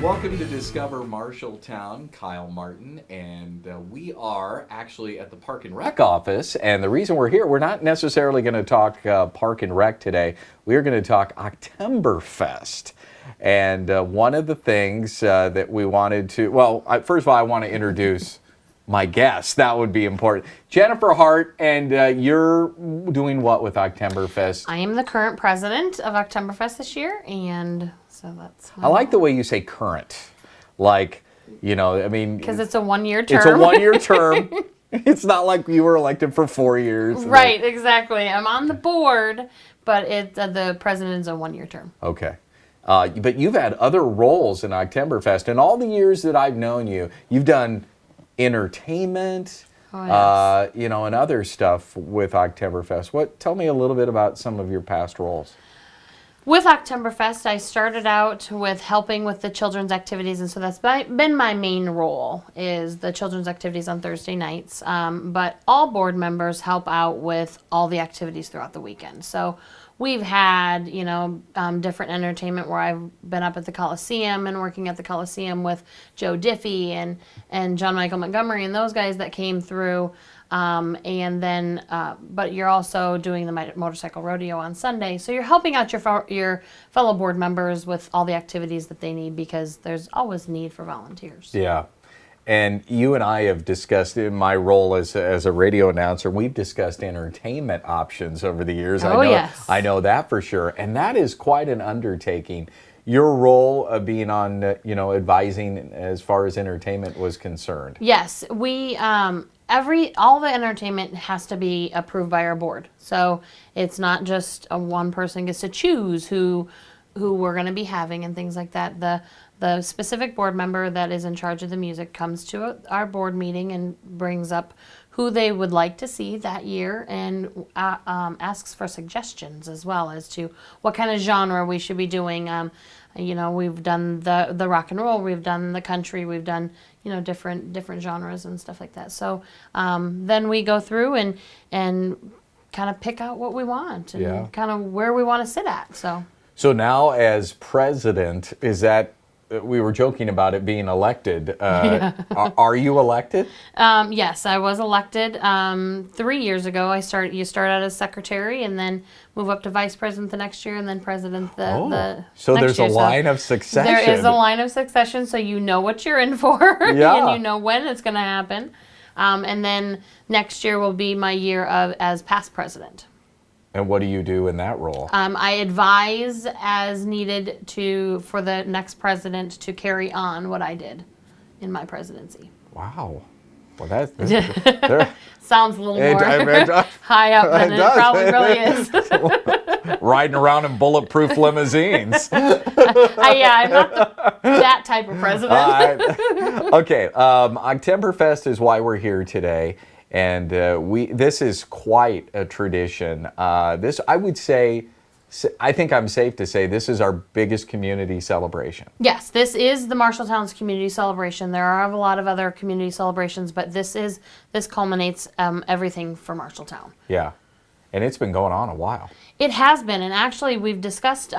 Welcome to Discover Marshalltown, Kyle Martin, and we are actually at the Park and Rec office. And the reason we're here, we're not necessarily going to talk Park and Rec today. We are going to talk Oktemberfest. And one of the things that we wanted to, first of all, I want to introduce my guest. That would be important. Jennifer Hart, and you're doing what with Oktemberfest? I am the current president of Oktemberfest this year, and so that's... I like the way you say current. Like, you know, I mean... Because it's a one-year term. It's a one-year term. It's not like you were elected for 4 years. Right, exactly. I'm on the board, but the president's a one-year term. Okay. But you've had other roles in Oktemberfest. In all the years that I've known you, you've done entertainment, yes. And other stuff with Oktemberfest. Tell me a little bit about some of your past roles. With Oktemberfest, I started out with helping with the children's activities, and so that's been my main role, is the children's activities on Thursday nights. But all board members help out with all the activities throughout the weekend. So we've had, different entertainment where I've been up at the Coliseum and working at the Coliseum with Joe Diffie and John Michael Montgomery and those guys that came through. And then, but you're also doing the motorcycle rodeo on Sunday. So you're helping out your fellow board members with all the activities that they need, because there's always need for volunteers. Yeah. And you and I have discussed, in my role as a radio announcer, we've discussed entertainment options over the years. Yes. I know that for sure. And that is quite an undertaking. Your role of being on, advising as far as entertainment was concerned. Yes. We, all the entertainment has to be approved by our board. So it's not just one person gets to choose who we're going to be having and things like that. The specific board member that is in charge of the music comes to our board meeting and brings up who they would like to see that year, and asks for suggestions as well as to what kind of genre we should be doing. We've done the rock and roll, we've done the country, we've done different genres and stuff like that. So then we go through and kind of pick out what we want and kind of where we want to sit at. So now as president, is that, we were joking about it being elected. Are you elected? Yes, I was elected 3 years ago. You start out as secretary and then move up to vice president the next year, and then president the so next there's year. a line of succession. There is a line of succession, so you know what you're in for, Yeah. and you know when it's going to happen. And then next year will be my year as past president. And what do you do in that role? I advise as needed for the next president to carry on what I did in my presidency. Wow. Well, that's sounds a little more high up than it probably really is. Riding around in bulletproof limousines. I'm not that type of president. Okay, Oktemberfest is why we're here today. And this is quite a tradition. I think I'm safe to say this is our biggest community celebration. Yes, this is the Marshalltown's community celebration. There are a lot of other community celebrations, but this culminates everything for Marshalltown. Yeah, and it's been going on a while. It has been, and actually we've discussed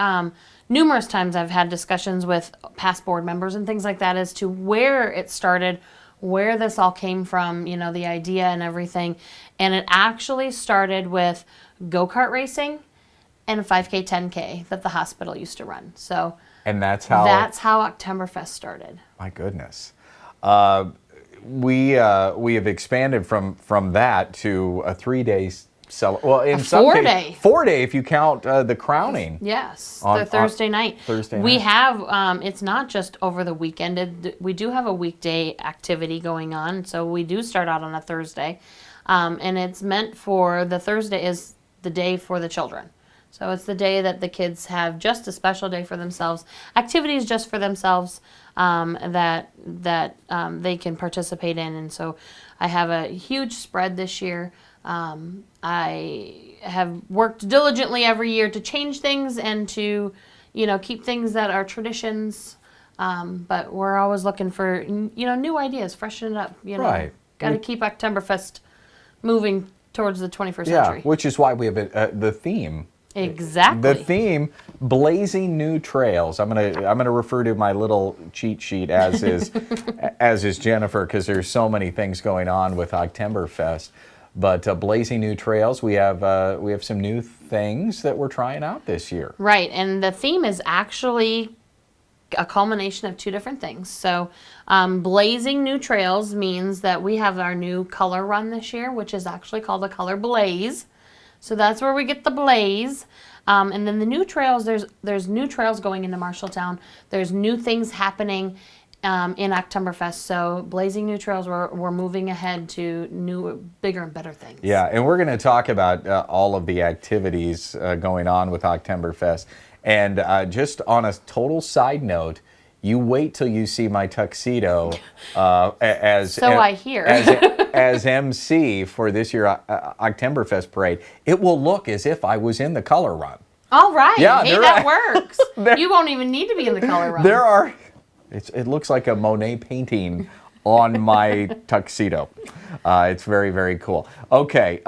numerous times. I've had discussions with past board members and things like that as to where it started, where this all came from, the idea and everything. And it actually started with go-kart racing and 5K, 10K that the hospital used to run. So, and that's how Oktemberfest started. My goodness. We have expanded from that to a 3-day in some 4-day. 4-day if you count the crowning. Yes, the Thursday night. We have, it's not just over the weekend. We do have a weekday activity going on. So we do start out on a Thursday. And it's meant for, the Thursday is the day for the children. So it's the day that the kids have just a special day for themselves, activities just for themselves that they can participate in. And so I have a huge spread this year. I have worked diligently every year to change things and to, keep things that are traditions. But we're always looking for, new ideas, freshen it up. Right. Got to keep Oktemberfest moving towards the 21st century. Yeah, which is why we have the theme. Exactly. The theme, blazing new trails. I'm gonna refer to my little cheat sheet as is as is Jennifer, because there's so many things going on with Oktemberfest. But blazing new trails, we have some new things that we're trying out this year. Right, and the theme is actually a culmination of two different things. So, blazing new trails means that we have our new color run this year, which is actually called the Color Blaze. So that's where we get the blaze. And then the new trails, there's new trails going into Marshalltown. There's new things happening in Oktemberfest. So blazing new trails, we're moving ahead to new, bigger and better things. Yeah, and we're going to talk about all of the activities going on with Oktemberfest. And just on a total side note, you wait till you see my tuxedo as I hear. as MC for this year Oktemberfest parade. It will look as if I was in the color run. All right. Yeah, hey, that works. You won't even need to be in the color run. It looks like a Monet painting on my tuxedo. It's very, very cool. Okay,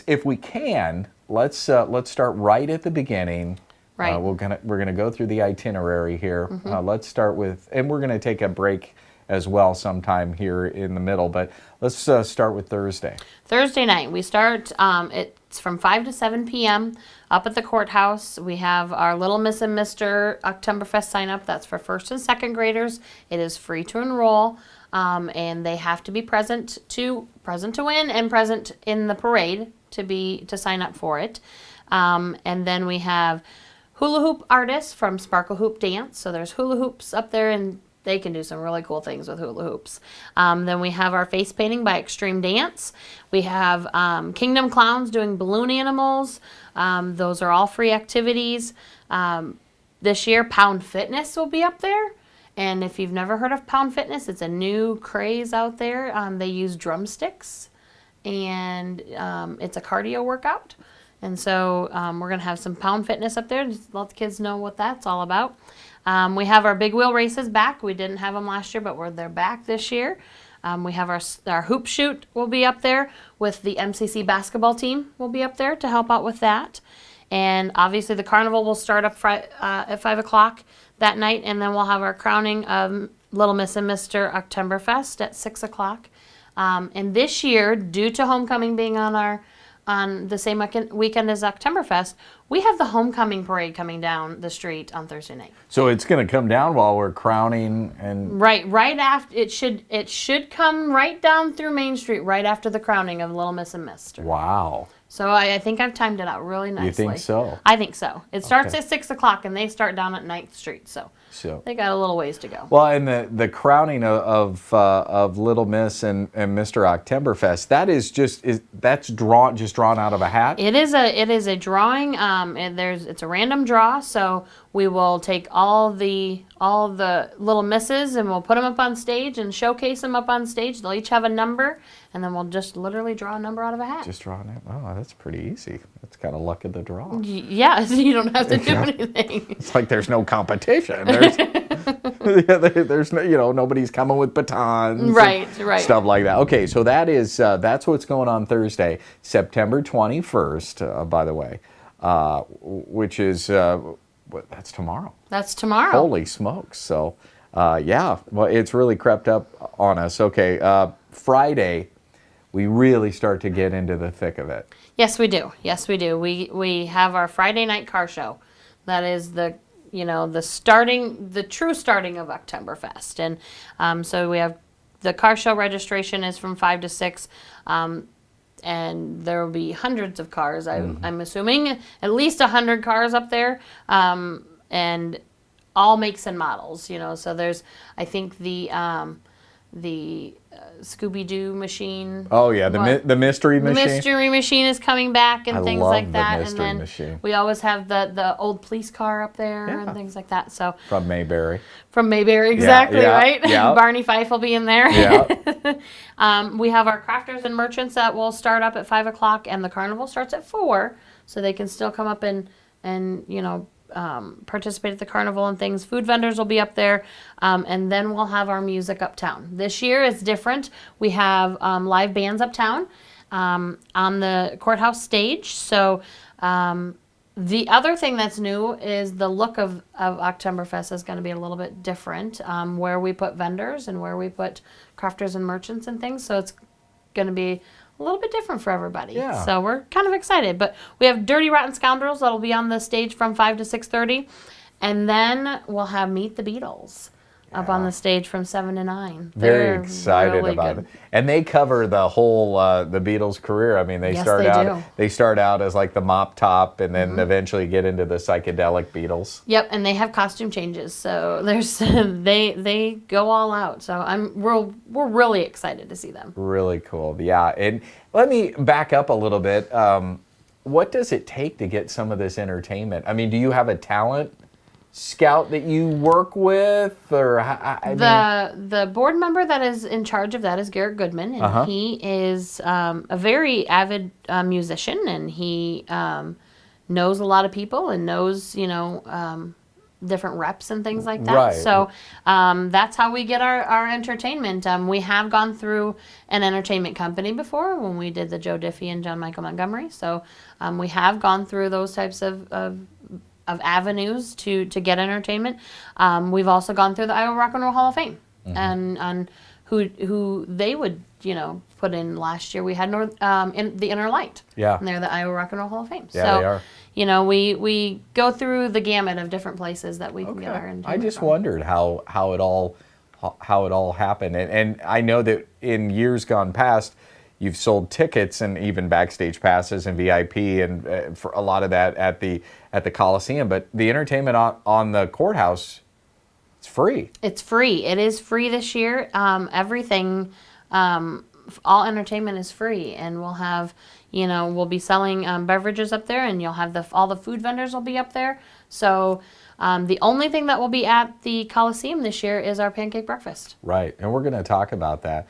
if we can, let's start right at the beginning. Right. We're gonna go through the itinerary here. Let's start with, and we're gonna take a break as well sometime here in the middle. But let's start with Thursday. Thursday night we start. It's from 5 to 7 p.m. up at the courthouse. We have our Little Miss and Mr. Oktemberfest sign up. That's for first and second graders. It is free to enroll, and they have to be present to win and present in the parade to sign up for it. And then we have hula hoop artists from Sparkle Hoop Dance. So there's hula hoops up there, and they can do some really cool things with hula hoops. Then we have our face painting by Extreme Dance. We have Kingdom Clowns doing balloon animals. Those are all free activities. This year, Pound Fitness will be up there. And if you've never heard of Pound Fitness, it's a new craze out there. They use drumsticks, and it's a cardio workout. And so we're going to have some Pound Fitness up there. Just let the kids know what that's all about. We have our big wheel races back. We didn't have them last year, but they're back this year. We have our hoop shoot will be up there with the MCC basketball team will be up there to help out with that. And obviously the carnival will start up at 5 o'clock that night, and then we'll have our crowning of Little Miss and Mr. Oktemberfest at 6 o'clock. And this year, due to homecoming being on the same weekend as Oktemberfest, we have the homecoming parade coming down the street on Thursday night. So it's going to come down while we're crowning and right after it should come right down through Main Street right after the crowning of Little Miss and Mr. Wow. So I think I've timed it out really nicely. You think so? I think so. It starts at 6 o'clock and they start down at 9th Street, so they got a little ways to go. Well, and the crowning of Little Miss and Mr. Oktemberfest, that's drawn out of a hat. It is a drawing. It's a random draw, so we will take all the little misses and we'll put them up on stage and showcase them up on stage. They'll each have a number, and then we'll just literally draw a number out of a hat. Just draw it. Oh, that's pretty easy. That's kind of luck of the draw. Yeah, so you don't have to do anything. It's like there's no competition. There's no, nobody's coming with batons. Right. Stuff like that. Okay, so that's what's going on Thursday, September 21st, by the way, which is, that's tomorrow. That's tomorrow. Holy smokes. So, well, it's really crept up on us. Okay, Friday, we really start to get into the thick of it. Yes, we do. We have our Friday night car show. That is the true starting of Oktemberfest. And so we have the car show registration is from 5 to 6. And there will be hundreds of cars. I'm assuming at least 100 cars up there, and all makes and models. So there's, I think the Scooby-Doo machine. Oh yeah, the mystery machine. The mystery machine is coming back and things like that. I love the mystery and then machine. We always have the old police car up there and things like that. So from Mayberry. Exactly, right? Yeah. Barney Fife will be in there. Yeah. We have our crafters and merchants that will start up at 5 o'clock, and the carnival starts at 4, so they can still come up and participate at the carnival and things. Food vendors will be up there, and then we'll have our music uptown. This year is different. We have live bands uptown on the courthouse stage. So The other thing that's new is the look of Oktemberfest is going to be a little bit different, where we put vendors and where we put crafters and merchants and things. So it's going to be a little bit different for everybody. Yeah. So we're kind of excited. But we have Dirty Rotten Scoundrels that'll be on the stage from 5 to 6:30. And then we'll have Meet the Beatles up on the stage from 7 to 9. Very They're excited really about good. it, and they cover the whole the Beatles' career. I mean, they Yes, start they out do. they start out as like the mop top, and then eventually get into the psychedelic Beatles. Yep, and they have costume changes, so there's they go all out. So we're really excited to see them. Really cool, yeah. And let me back up a little bit. What does it take to get some of this entertainment? I mean, do you have a talent scout that you work with, or The board member that is in charge of that is Garrett Goodman, and he is a very avid musician, and he knows a lot of people and knows different reps and things like that. Right. So that's how we get our entertainment. We have gone through an entertainment company before when we did the Joe Diffie and John Michael Montgomery. So we have gone through those types of avenues to get entertainment. We've also gone through the Iowa Rock and Roll Hall of Fame, and who they would put in last year. We had in the Inner Light. Yeah. And they're the Iowa Rock and Roll Hall of Fame. Yeah, so, they are. We go through the gamut of different places that we can get our entertainment I just from. wondered how it all happened, and I know that in years gone past, you've sold tickets and even backstage passes and VIP and for a lot of that at the Coliseum, but the entertainment on the courthouse, it's free. It's free. It is free this year. Everything, all entertainment is free, and we'll have, we'll be selling beverages up there, and you'll have all the food vendors will be up there. So the only thing that will be at the Coliseum this year is our pancake breakfast. Right, and we're going to talk about that.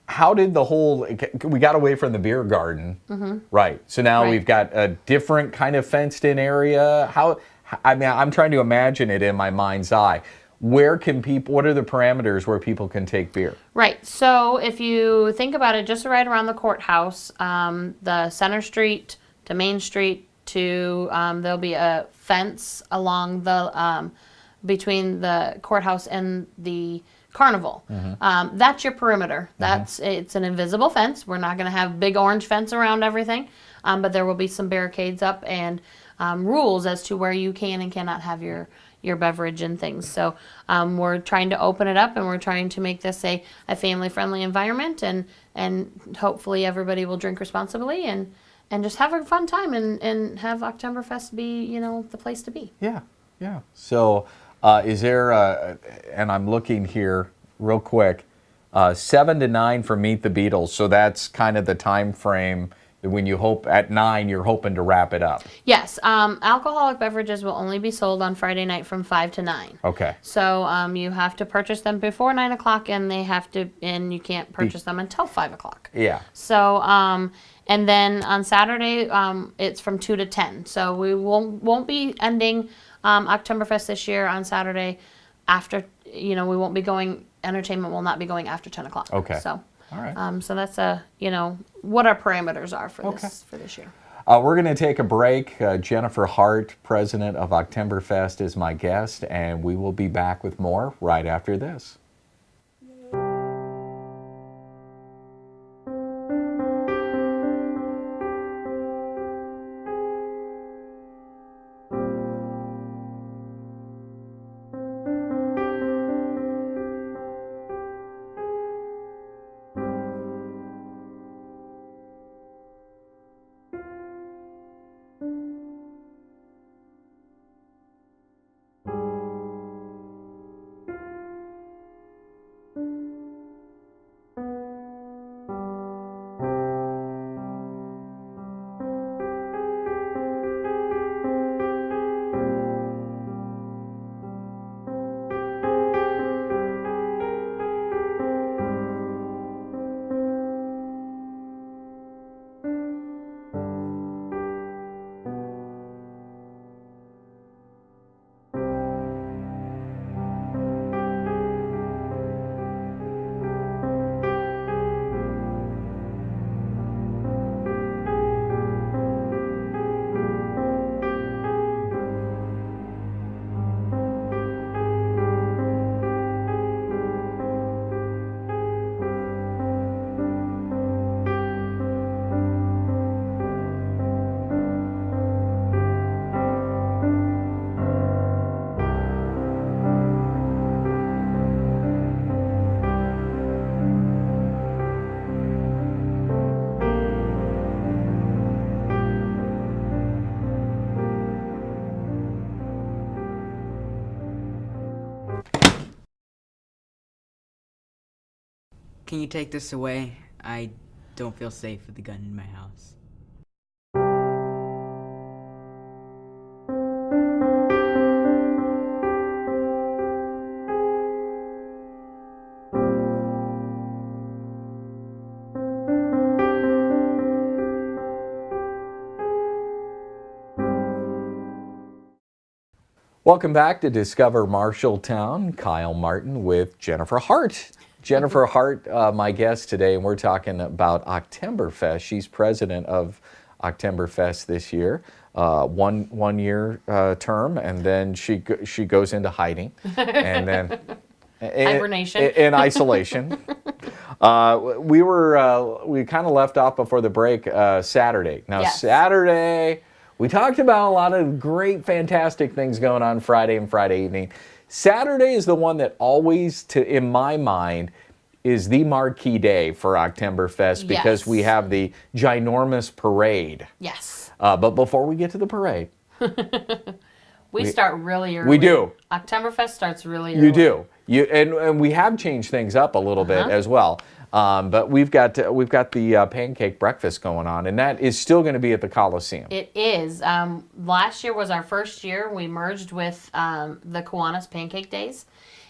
How did we got away from the beer garden, right? So now we've got a different kind of fenced-in area. I'm trying to imagine it in my mind's eye. What are the parameters where people can take beer? Right. So if you think about it, just right around the courthouse, the Center Street to Main Street to there'll be a fence along the between the courthouse and the carnival. That's your perimeter. It's an invisible fence. We're not going to have big orange fence around everything, but there will be some barricades up and rules as to where you can and cannot have your beverage and things. So we're trying to open it up, and we're trying to make this a family-friendly environment, and hopefully everybody will drink responsibly and just have a fun time and have Oktemberfest be the place to be. Yeah. So is there and I'm looking here real quick, 7 to 9 for Meet the Beatles, so that's kind of the time frame that when you hope at 9 you're hoping to wrap it up. Yes, alcoholic beverages will only be sold on Friday night from 5 to 9. Okay. So you have to purchase them before 9 o'clock, and you can't purchase them until 5 o'clock. Yeah. So and then on Saturday it's from 2 to 10. So we won't be ending Oktemberfest this year on Saturday after, we won't be going, entertainment will not be going after 10 o'clock. Okay. So, all right. So that's what our parameters are for this year. We're going to take a break. Jennifer Hart, president of Oktemberfest, is my guest, and we will be back with more right after this. can you take this away? I don't feel safe with the gun in my house. Welcome back to Discover Marshalltown. Kyle Martin with Jennifer Hart. Jennifer Hart, my guest today, and we're talking about Oktemberfest. She's president of Oktemberfest this year, one year term, and then she goes into hiding, and then Hibernation. in isolation. We kind of left off before the break Saturday. Now Yes. Saturday. We talked about a lot of great, fantastic things going on Friday and Friday evening. Saturday is the one that always, in my mind, is the marquee day for Oktemberfest because Yes. we have the ginormous parade. Yes. But before we get to the parade, We start really early. we do. Oktemberfest starts really early. You do. And we have changed things up a little bit as well. But we've got the pancake breakfast going on, and that is still going to be at the Coliseum. It is. Last year was our first year. We merged with the Kiwanis Pancake Days,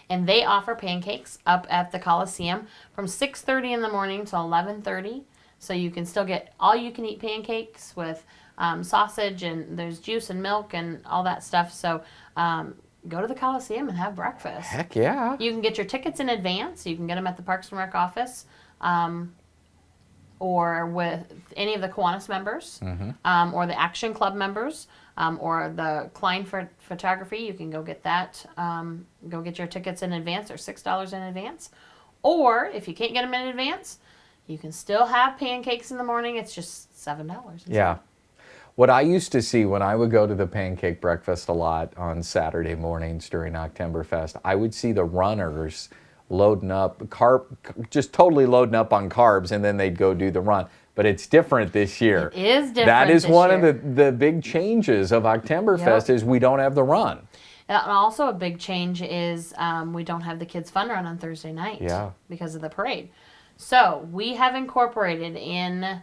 and they offer pancakes up at the Coliseum from 6:30 in the morning to 11:30. So you can still get all-you-can-eat pancakes with sausage, and there's juice and milk and all that stuff. So go to the Coliseum and have breakfast. Heck yeah. You can get your tickets in advance. You can get them at the Parks and Rec office, or with any of the Kiwanis members, or the Action Club members, or the Klein Photography. You can go get that. Go get your tickets in advance. They're $6 in advance. Or if you can't get them in advance, you can still have pancakes in the morning. It's just $7. Yeah. What I used to see when I would go to the pancake breakfast a lot on Saturday mornings during Oktemberfest, I would see the runners loading up, just totally loading up on carbs, and then they'd go do the run. But it's different this year. It is different. That is this one year. of the big changes of Oktemberfest is we don't have the run. And also a big change is we don't have the kids' fun run on Thursday night. Yeah. Because of the parade. So we have incorporated in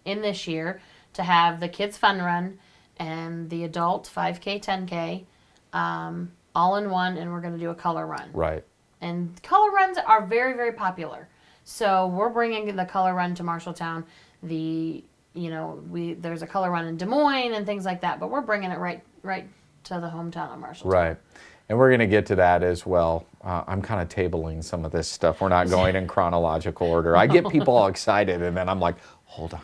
this year to have the kids' fun run and the adult 5K, 10K, all in one, and we're going to do a color run. Right. And color runs are very, very popular. So we're bringing the color run to Marshalltown. There's a color run in Des Moines and things like that, but we're bringing it right to the hometown of Marshalltown. Right. And we're going to get to that as well. I'm kind of tabling some of this stuff. We're not going in chronological order. I get people all excited, and then I'm like, hold on.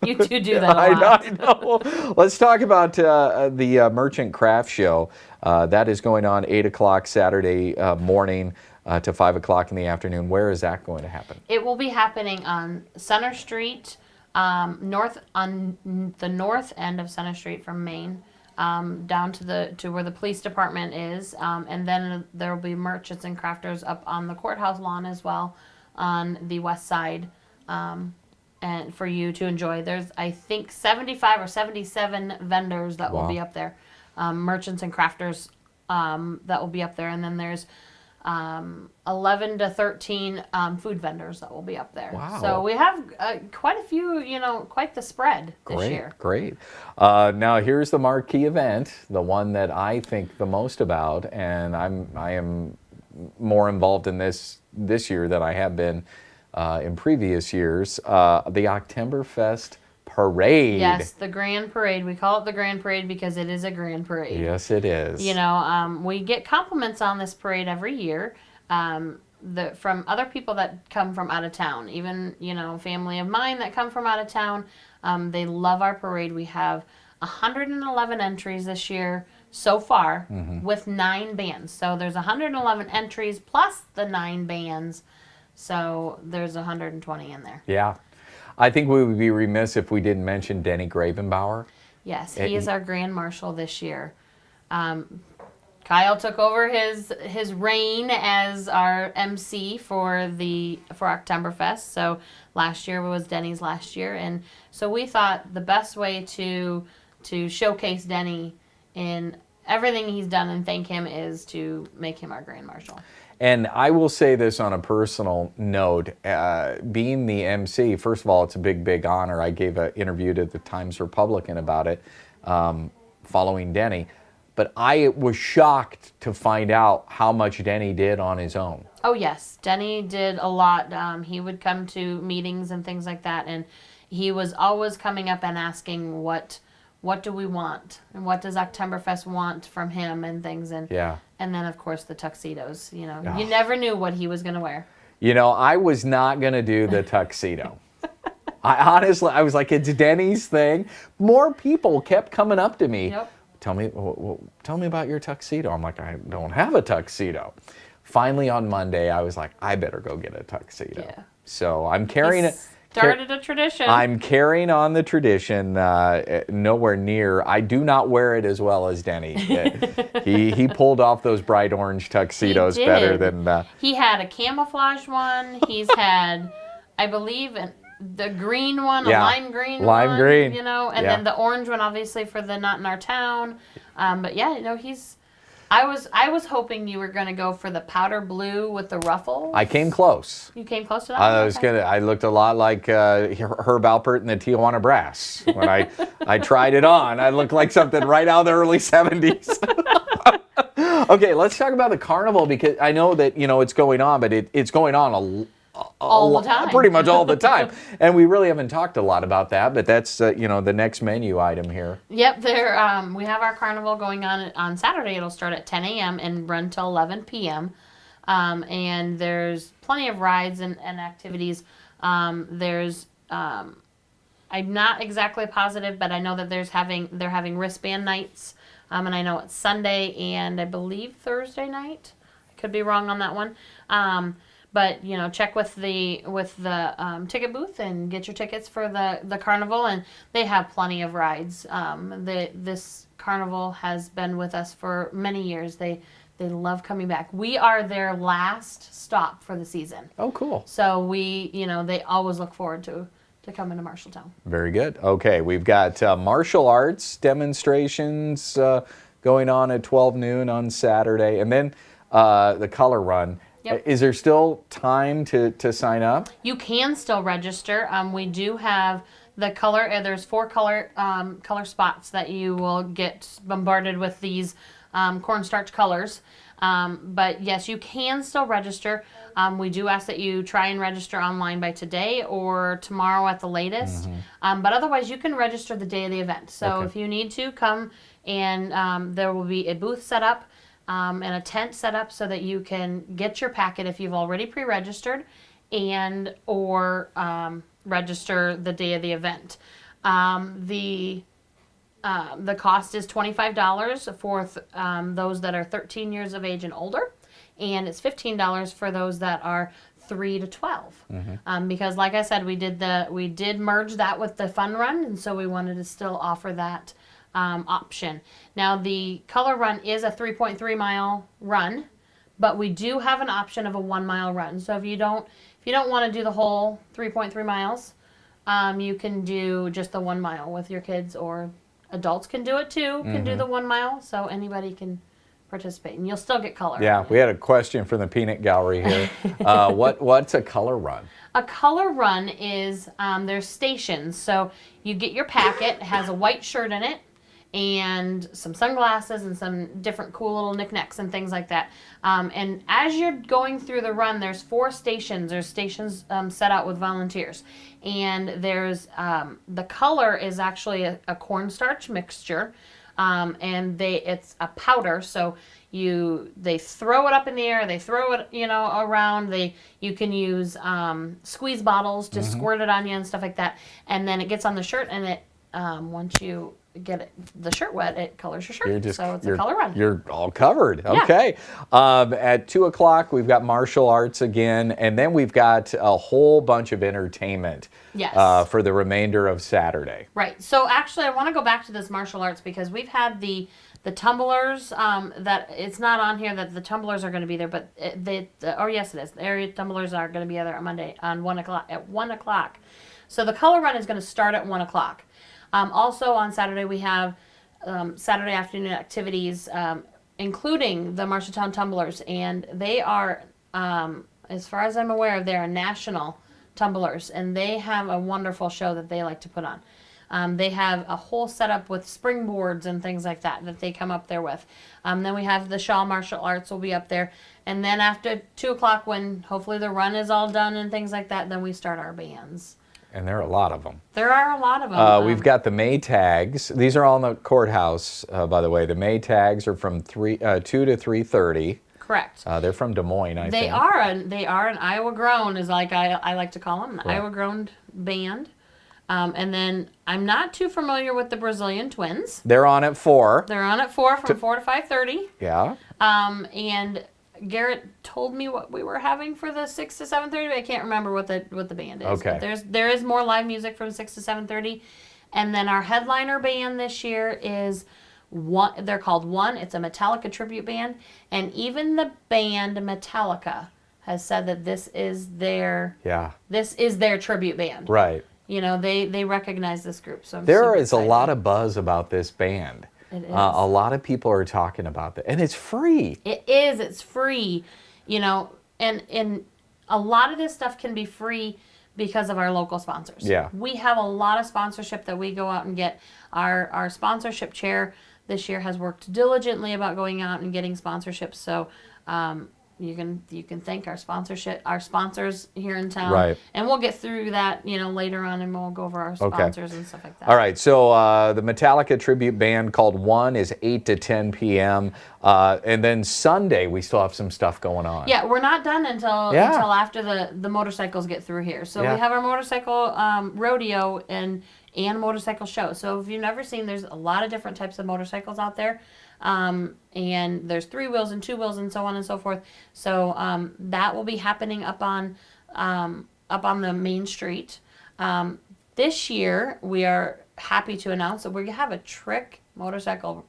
You two do that a lot. I know. Let's talk about the Merchant Craft Show. That is going on 8 o'clock Saturday morning to 5 o'clock in the afternoon. Where is that going to happen? It will be happening on Center Street, on the north end of Center Street from Main, down to where the police department is, and then there will be merchants and crafters up on the courthouse lawn as well, on the west side, and for you to enjoy. There's, I think, 75 or 77 vendors that will be up there, merchants and crafters that will be up there, and then there's 11 to 13 food vendors that will be up there. Wow. So we have quite a few, quite the spread this year. Great. Now here's the marquee event, the one that I think the most about, and I am more involved in this year than I have been in previous years. The Oktemberfest Parade. Yes, the Grand Parade. We call it the Grand Parade because it is a Grand Parade. Yes, it is. We get compliments on this parade every year from other people that come from out of town. Even, family of mine that come from out of town. They love our parade. We have 111 entries this year so far with 9 bands. So there's 111 entries plus the 9 bands. So there's 120 in there. Yeah. I think we would be remiss if we didn't mention Denny Grabenbauer. Yes, he is our Grand Marshal this year. Kyle took over his reign as our MC for Oktemberfest. So last year was Denny's last year, and so we thought the best way to showcase Denny in everything he's done and thank him is to make him our Grand Marshal. And I will say this on a personal note, being the MC, first of all, it's a big, big honor. I gave an interview to the Times Republican about it following Denny. But I was shocked to find out how much Denny did on his own. Oh, yes. Denny did a lot. He would come to meetings and things like that, and he was always coming up and asking what do we want and what does Oktemberfest want from him and things. And Yeah. and then, of course, the tuxedos. You know, you never knew what he was going to wear. You know, I was not going to do the tuxedo. I was like, it's Denny's thing. More people kept coming up to me. Yep. Tell me about your tuxedo. I'm like, I don't have a tuxedo. Finally, on Monday, I was like, I better go get a tuxedo. Yeah. So I'm carrying it. Started a tradition. I'm carrying on the tradition. Nowhere near. I do not wear it as well as Denny. He pulled off those bright orange tuxedos He did. better than. He had a camouflage one. He's had, I believe, the green one, Yeah. a lime green Lime one, green. you know, and Yeah. then the orange one, obviously, for the Not in Our Town. But yeah, you know, I was hoping you were going to go for the powder blue with the ruffles. I came close. You came close to that? I looked a lot like Herb Alpert and the Tijuana Brass when I tried it on. I looked like something right out of the early '70s. Okay, let's talk about the carnival, because I know that it's going on, but it's going on all the time. pretty much all the time, and we really haven't talked a lot about that. But that's the next menu item here. Yep, we have our carnival going on Saturday. It'll start at 10 a.m. and run till 11 p.m. And there's plenty of rides and activities. I'm not exactly positive, but I know that they're having wristband nights, and I know it's Sunday and I believe Thursday night. I could be wrong on that one. But check with the ticket booth and get your tickets for the carnival, and they have plenty of rides. This carnival has been with us for many years. They love coming back. We are their last stop for the season. Oh, cool. So they always look forward to coming to Marshalltown. Very good. Okay, we've got martial arts demonstrations going on at 12 noon on Saturday, and then the color run. Yep. Is there still time to sign up? You can still register. We do have the color. There's 4 color spots that you will get bombarded with these cornstarch colors. But yes, you can still register. We do ask that you try and register online by today or tomorrow at the latest. But otherwise, you can register the day of the event. So Okay. if you need to, come and there will be a booth set up. And a tent set up so that you can get your packet if you've already pre-registered or register the day of the event. The cost is $25 for those that are 13 years of age and older, and it's $15 for those that are 3 to 12. Because like I said, we did merge that with the fun run, and so we wanted to still offer that option. Now the color run is a 3.3 mile run, but we do have an option of a 1 mile run. So if you don't want to do the whole 3.3 miles, you can do just the 1 mile with your kids, or adults can do it too. Can do the 1 mile, so anybody can participate, and you'll still get color. Yeah, we had a question from the peanut gallery here. What's a color run? A color run is there's stations. So you get your packet. It has a white shirt in it, and some sunglasses and some different cool little knickknacks and things like that. And as you're going through the run, there's 4 stations. There's stations set out with volunteers. And there's the color is actually a cornstarch mixture. And it's a powder, so they throw it up in the air, they throw it around. You can use squeeze bottles to squirt it on you and stuff like that, and then it gets on the shirt, and it once you get the shirt wet, it colors your shirt. So it's a color run. You're all covered. Yeah. Okay. At 2:00, we've got martial arts again, and then we've got a whole bunch of entertainment. Yes. For the remainder of Saturday. Right. So actually, I want to go back to this martial arts because we've had the tumblers. That it's not on here that the tumblers are going to be there, but yes, it is. The area tumblers are going to be there on Monday on 1:00 at 1:00. So the color run is going to start at 1:00. Also on Saturday we have Saturday afternoon activities. including the Marshalltown Tumblers, and they are, as far as I'm aware, they are national tumblers, and they have a wonderful show that they like to put on. They have a whole setup with springboards and things like that they come up there with. Then we have the Shaw Martial Arts will be up there. And then after 2 o'clock, when hopefully the run is all done and things like that, then we start our bands. And there are a lot of them. There are a lot of them. We've got the May tags. These are all in the courthouse, by the way. The May tags are from 2 to 3:30. Correct. They're from Des Moines, I They think. they are an Iowa grown, is like I like to call them, an Iowa grown band. And then I'm not too familiar with the Brazilian Twins. They're on at 4. They're on at 4 from 4 to 5:30. Yeah. And Garrett told me what we were having for the 6 to 7:30, but I can't remember what the band is. Okay. But there is more live music from 6 to 7:30. And then our headliner band this year is one. They're called One. It's a Metallica tribute band, and even the band Metallica has said that this is their tribute band. Right. You know, they recognize this group. So There is a lot of buzz about this band. It is. A lot of people are talking about that, and it's free. It is. It's free. You know, and a lot of this stuff can be free because of our local sponsors. Yeah. We have a lot of sponsorship that we go out and get. Our sponsorship chair this year has worked diligently about going out and getting sponsorships. So you can thank our sponsors here in town. Right. And we'll get through that, later on, and we'll go over our sponsors and stuff like that. All right, so the Metallica tribute band called One is 8 to 10 p.m. And then Sunday, we still have some stuff going on. Yeah, we're not done until after the motorcycles get through here. So we have our motorcycle rodeo and motorcycle show. So if you've never seen, there's a lot of different types of motorcycles out there. And there's 3 wheels and 2 wheels and so on and so forth. So that will be happening up on the main street. This year, we are happy to announce that we have a trick motorcycle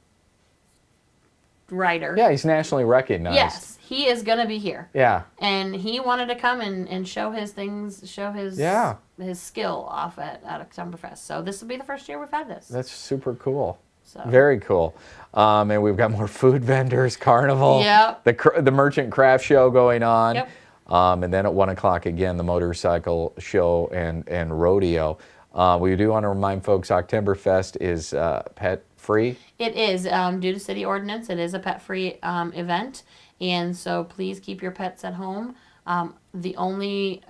rider. Yeah, he's nationally recognized. Yes, he is going to be here. Yeah. And he wanted to come and show his things, his skill off at Oktemberfest. So this will be the first year we've had this. That's super cool. So. Very cool. And we've got more food vendors, carnival, Yep. the merchant craft show going on. Yep. And then at 1 o'clock again, the motorcycle show and rodeo. We do want to remind folks, Oktemberfest is pet free. It is, due to city ordinance, it is a pet-free event. And so please keep your pets at home. The only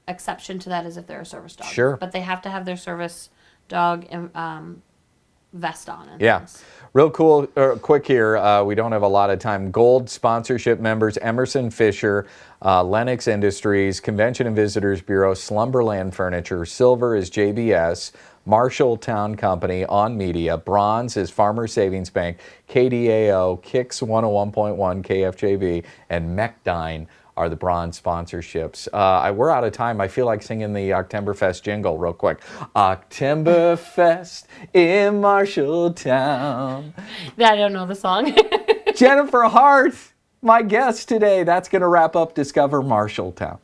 exception to that is if they're a service dog. Sure. But they have to have their service dog vest on. And Yeah. things. Real cool, quick here. We don't have a lot of time. Gold sponsorship members, Emerson Fisher, Lennox Industries, Convention and Visitors Bureau, Slumberland Furniture. Silver is JBS, Marshalltown Company, On Media. Bronze is Farmer Savings Bank, KDAO, Kicks 101.1, KFJB, and Mechdyne are the bronze sponsorships. We're out of time. I feel like singing the Oktemberfest jingle real quick. Oktemberfest in Marshalltown. I don't know the song. Jennifer Hart, my guest today. That's going to wrap up Discover Marshalltown.